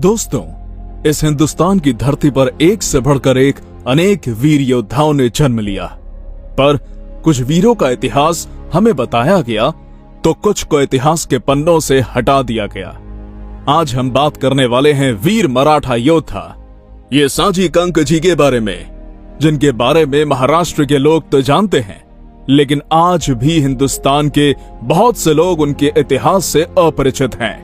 दोस्तों, इस हिंदुस्तान की धरती पर एक से बढ़कर एक अनेक वीर योद्धाओं ने जन्म लिया, पर कुछ वीरों का इतिहास हमें बताया गया तो कुछ को इतिहास के पन्नों से हटा दिया गया। आज हम बात करने वाले हैं वीर मराठा योद्धा येसाजी कंक जी के बारे में, जिनके बारे में महाराष्ट्र के लोग तो जानते हैं, लेकिन आज भी हिंदुस्तान के बहुत से लोग उनके इतिहास से अपरिचित हैं,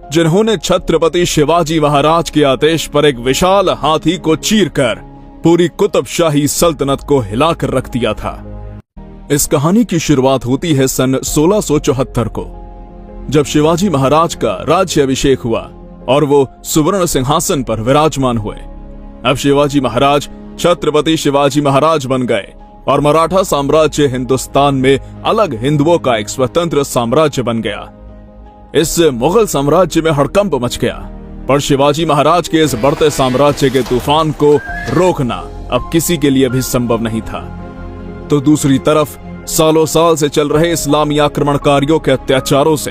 जिन्होंने छत्रपति शिवाजी महाराज के आदेश पर एक विशाल हाथी को चीरकर पूरी कुतुबशाही सल्तनत को हिलाकर रख दिया था। इस कहानी की शुरुआत होती है सन 1674 को, जब शिवाजी महाराज का राज्याभिषेक हुआ और वो सुवर्ण सिंहासन पर विराजमान हुए। अब शिवाजी महाराज छत्रपति शिवाजी महाराज बन गए और मराठा साम्राज्य हिंदुस्तान में अलग हिंदुओं का एक स्वतंत्र साम्राज्य बन गया। इससे मुगल साम्राज्य में हड़कंप मच गया, पर शिवाजी महाराज के इस बढ़ते साम्राज्य के तूफान को रोकना अब किसी के लिए भी संभव नहीं था। तो दूसरी तरफ सालों साल से चल रहे इस्लामी आक्रमणकारियों के अत्याचारों से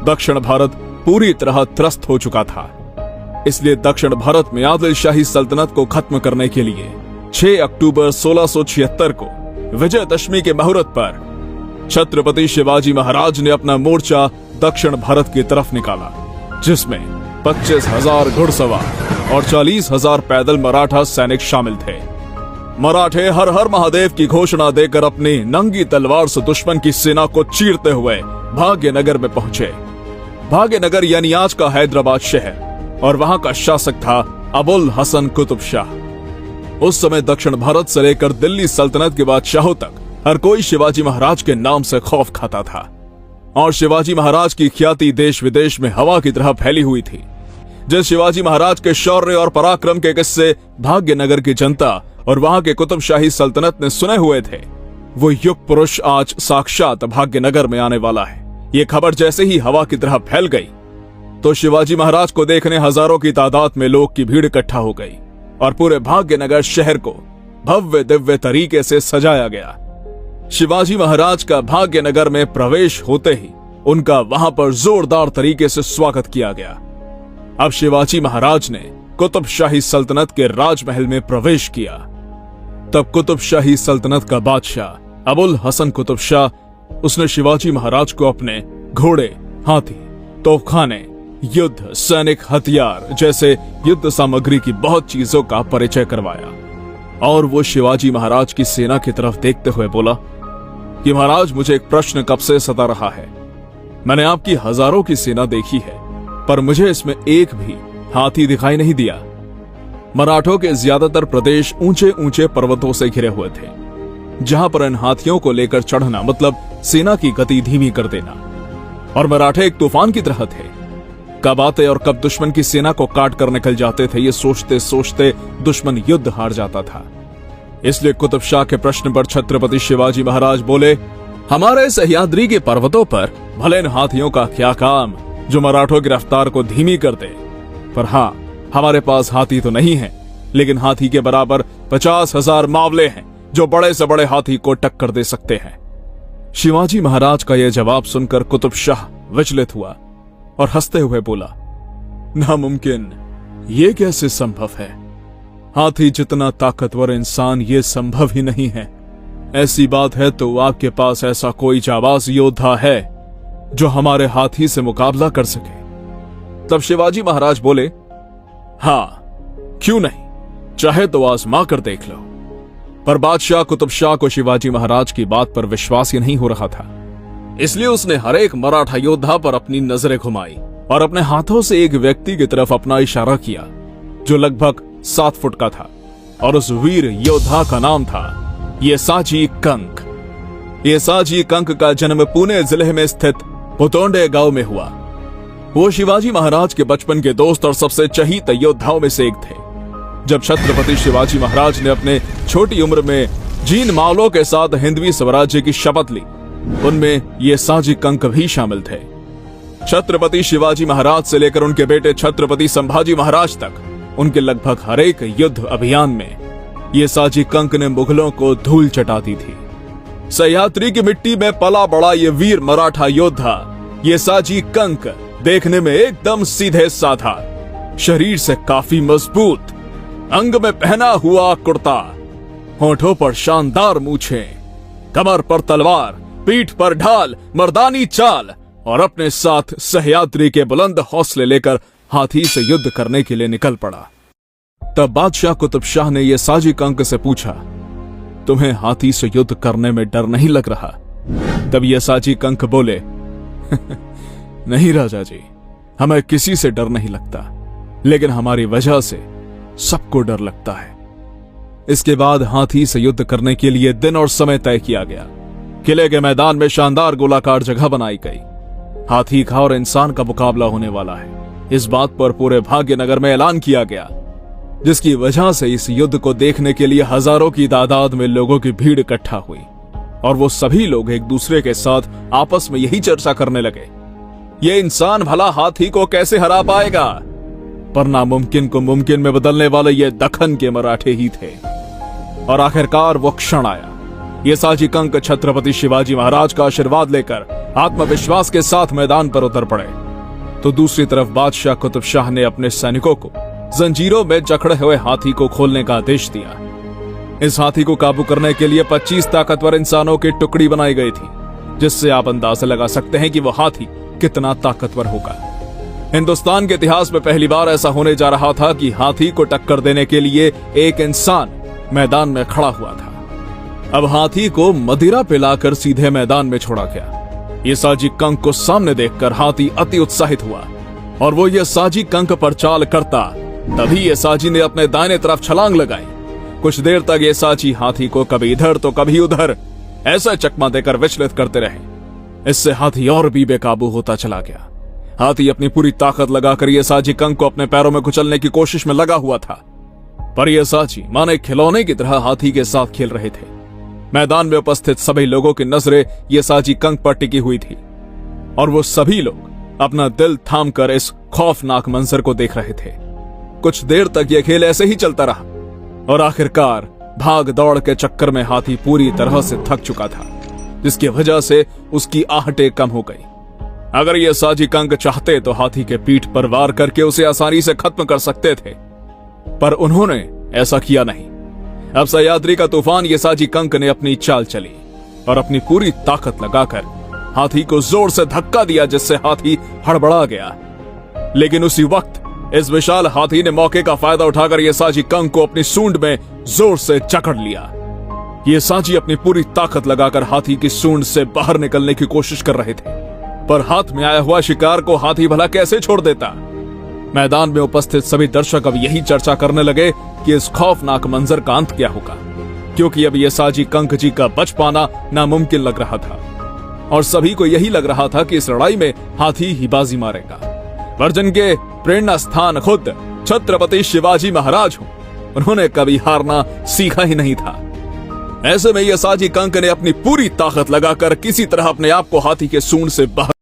दक्षिण भारत पूरी तरह त्रस्त हो चुका था। इसलिए दक्षिण भारत में आदिल शाही सल्तनत को खत्म करने के लिए 6 अक्टूबर 1676 को विजयदशमी के मुहूर्त पर छत्रपति शिवाजी महाराज ने अपना मोर्चा दक्षिण भारत की तरफ निकाला, जिसमें 25,000 घुड़सवार और 40,000 पैदल मराठा सैनिक शामिल थे। मराठे हर हर महादेव की घोषणा देकर अपनी नंगी तलवार से दुश्मन की सेना को चीरते हुए भाग्यनगर में पहुंचे। भाग्यनगर यानी आज का हैदराबाद शहर, और वहां का शासक था अबुल हसन कुतुब शाह। उस समय दक्षिण भारत से लेकर दिल्ली सल्तनत के बादशाहों तक हर कोई शिवाजी महाराज के नाम से खौफ खाता था, और शिवाजी महाराज की ख्याति देश विदेश में हवा की तरह फैली हुई थी। जिस शिवाजी महाराज के शौर्य और पराक्रम के किस्से भाग्यनगर की जनता और वहां के कुतुबशाही सल्तनत ने सुने हुए थे, वो युग पुरुष आज साक्षात भाग्यनगर में आने वाला है। ये खबर जैसे ही हवा की तरह फैल गई तो शिवाजी महाराज को देखने हजारों की तादाद में लोग की भीड़ इकट्ठा हो गई और पूरे भाग्यनगर शहर को भव्य दिव्य तरीके से सजाया गया। शिवाजी महाराज का भाग्यनगर में प्रवेश होते ही उनका वहां पर जोरदार तरीके से स्वागत किया गया। अब शिवाजी महाराज ने कुतुबशाही सल्तनत के राजमहल में प्रवेश किया। तब कुतुबशाही सल्तनत का बादशाह अबुल हसन कुतुब शाह, उसने शिवाजी महाराज को अपने घोड़े, हाथी, तोपखाने, युद्ध, सैनिक हथियार जैसे युद्ध सामग्री की बहुत चीजों का परिचय करवाया। और वो शिवाजी महाराज की सेना की तरफ देखते हुए बोला कि महाराज, मुझे एक प्रश्न कब से सता रहा है। मैंने आपकी हजारों की सेना देखी है, पर मुझे इसमें एक भी हाथी दिखाई नहीं दिया। मराठों के ज्यादातर प्रदेश ऊंचे ऊंचे पर्वतों से घिरे हुए थे, जहां पर इन हाथियों को लेकर चढ़ना मतलब सेना की गति धीमी कर देना। और मराठे एक तूफान की तरह थे, कब आते और कब दुश्मन की सेना को काट कर निकल जाते थे, ये सोचते सोचते दुश्मन युद्ध हार जाता था। इसलिए कुतुब शाह के प्रश्न पर छत्रपति शिवाजी महाराज बोले, हमारे सह्याद्री के पर्वतों पर भले इन हाथियों का क्या काम जो मराठों की रफ्तार को धीमी कर दे, पर हाँ, हमारे पास हाथी तो नहीं है, लेकिन हाथी के बराबर 50,000 मावले हैं जो बड़े से बड़े हाथी को टक्कर दे सकते हैं। शिवाजी महाराज का यह जवाब सुनकर कुतुब शाह विचलित हुआ और हंसते हुए बोला, नामुमकिन, ये कैसे संभव है? हाथी जितना ताकतवर इंसान ये संभव ही नहीं है। ऐसी बात है तो आपके पास ऐसा कोई जाबाज योद्धा है जो हमारे हाथी से मुकाबला कर सके? तब शिवाजी महाराज बोले, हाँ, क्यों नहीं, चाहे तो आजमा कर देख लो। पर बादशाह कुतुब शाह को शिवाजी महाराज की बात पर विश्वास ही नहीं हो रहा था, इसलिए उसने हर एक मराठा योद्धा पर अपनी नजरें घुमाई और अपने हाथों से एक व्यक्ति की तरफ अपना इशारा किया जो लगभग 7 फुट का था, और उस वीर योद्धा का नाम था येसाजी कंक। येसाजी कंक का जन्म पुणे जिले में स्थित पुतोंडे गांव में हुआ। वो शिवाजी महाराज के बचपन के दोस्त और सबसे चहीते योद्धाओं में से एक थे। जब छत्रपति शिवाजी महाराज ने अपने छोटी उम्र में जीन मावलों के साथ हिंदवी स्वराज्य की शपथ ली, उनमें येसाजी कंक भी शामिल थे। छत्रपति शिवाजी महाराज से लेकर उनके बेटे छत्रपति संभाजी महाराज तक उनके लगभग हर एक युद्ध अभियान में येसाजी कंक ने मुगलों को धूल चटा दी थी। सह्याद्री की मिट्टी में पला बड़ा ये वीर मराठा योद्धा येसाजी कंक देखने में एकदम सीधे साधा, शरीर से काफी मजबूत, अंग में पहना हुआ कुर्ता, होठों पर शानदार मूछें, कमर पर तलवार, पीठ पर ढाल, मर्दानी चाल और अपने साथ सह्याद्री के बुलंद हौसले लेकर हाथी से युद्ध करने के लिए निकल पड़ा। तब बादशाह कुतुब शाह ने यह साजी कंक से पूछा, तुम्हें हाथी से युद्ध करने में डर नहीं लग रहा? तब यह साजी कंक बोले, नहीं राजा जी, हमें किसी से डर नहीं लगता, लेकिन हमारी वजह से सबको डर लगता है। इसके बाद हाथी से युद्ध करने के लिए दिन और समय तय किया गया। किले के मैदान में शानदार गोलाकार जगह बनाई गई। हाथी का और इंसान का मुकाबला होने वाला है, इस बात पर पूरे भाग्यनगर में ऐलान किया गया, जिसकी वजह से इस युद्ध को देखने के लिए हजारों की तादाद में लोगों की भीड़ इकट्ठा हुई और वो सभी लोग एक दूसरे के साथ आपस में यही चर्चा करने लगे, ये इंसान भला हाथी को कैसे हरा पाएगा? पर नामुमकिन को मुमकिन में बदलने वाले ये दक्खन के मराठे ही थे। और आखिरकार वो क्षण आया। ये साजी कंक छत्रपति शिवाजी महाराज का आशीर्वाद लेकर आत्मविश्वास के साथ मैदान पर उतर पड़े, तो दूसरी तरफ बादशाह कुतुब शाह ने अपने सैनिकों को जंजीरों में जकड़े हुए हाथी को खोलने का आदेश दिया। इस हाथी को काबू करने के लिए 25 ताकतवर इंसानों की टुकड़ी बनाई गई थी, जिससे आप अंदाजा लगा सकते हैं कि वो हाथी कितना ताकतवर होगा। हिंदुस्तान के इतिहास में पहली बार ऐसा होने जा रहा था कि हाथी को टक्कर देने के लिए एक इंसान मैदान में खड़ा हुआ था। अब हाथी को मदिरा पिलाकर सीधे मैदान में छोड़ा गया। ये साजी कंक को सामने देखकर हाथी अति उत्साहित हुआ और वो ये साजी कंक पर चाल करता, तभी ये साजी ने अपने दाहिने तरफ छलांग लगाई। कुछ देर तक ये साजी हाथी को कभी इधर तो कभी उधर ऐसा चकमा देकर विचलित करते रहे। इससे हाथी और भी बेकाबू होता चला गया। हाथी अपनी पूरी ताकत लगाकर ये साजी कंक को अपने पैरों में कुचलने की कोशिश में लगा हुआ था, पर यह साजी माने खिलौने की तरह हाथी के साथ खेल रहे थे। मैदान में उपस्थित सभी लोगों की नजरें ये साजी कंक पर टिकी हुई थी और वो सभी लोग अपना दिल थामकर इस खौफनाक मंजर को देख रहे थे। कुछ देर तक यह खेल ऐसे ही चलता रहा और आखिरकार भाग दौड़ के चक्कर में हाथी पूरी तरह से थक चुका था, जिसकी वजह से उसकी आहटें कम हो गई। अगर ये साजी कंक चाहते तो हाथी के पीठ पर वार करके उसे आसानी से खत्म कर सकते थे, पर उन्होंने ऐसा किया नहीं। अब सह्याद्री का तूफान ये साजी कंक ने अपनी चाल चली और अपनी पूरी ताकत लगाकर हाथी को जोर से धक्का दिया, जिससे हाथी हड़बड़ा गया। लेकिन उसी वक्त इस विशाल हाथी ने मौके का फायदा उठाकर ये साजी कंक को अपनी सूंड में जोर से जकड़ लिया। ये साजी अपनी पूरी ताकत लगाकर हाथी की सूंड से बाहर निकलने की कोशिश कर रहे थे, पर हाथ में आया हुआ शिकार को हाथी भला कैसे छोड़ देता। मैदान में उपस्थित सभी दर्शक अब यही चर्चा करने लगे कि इस खौफनाक मंजर का अंत क्या होगा, क्योंकि अब यह साजी कंक जी का बच पाना नामुमकिन लग रहा था और सभी को यही लग रहा था कि इस लड़ाई में हाथी ही बाजी मारेगा। पर जिनके प्रेरणा स्थान खुद छत्रपति शिवाजी महाराज हो, उन्होंने कभी हारना सीखा ही नहीं था। ऐसे में यह साजी कंक ने अपनी पूरी ताकत लगाकर किसी तरह अपने आप को हाथी के सूंड से बाहर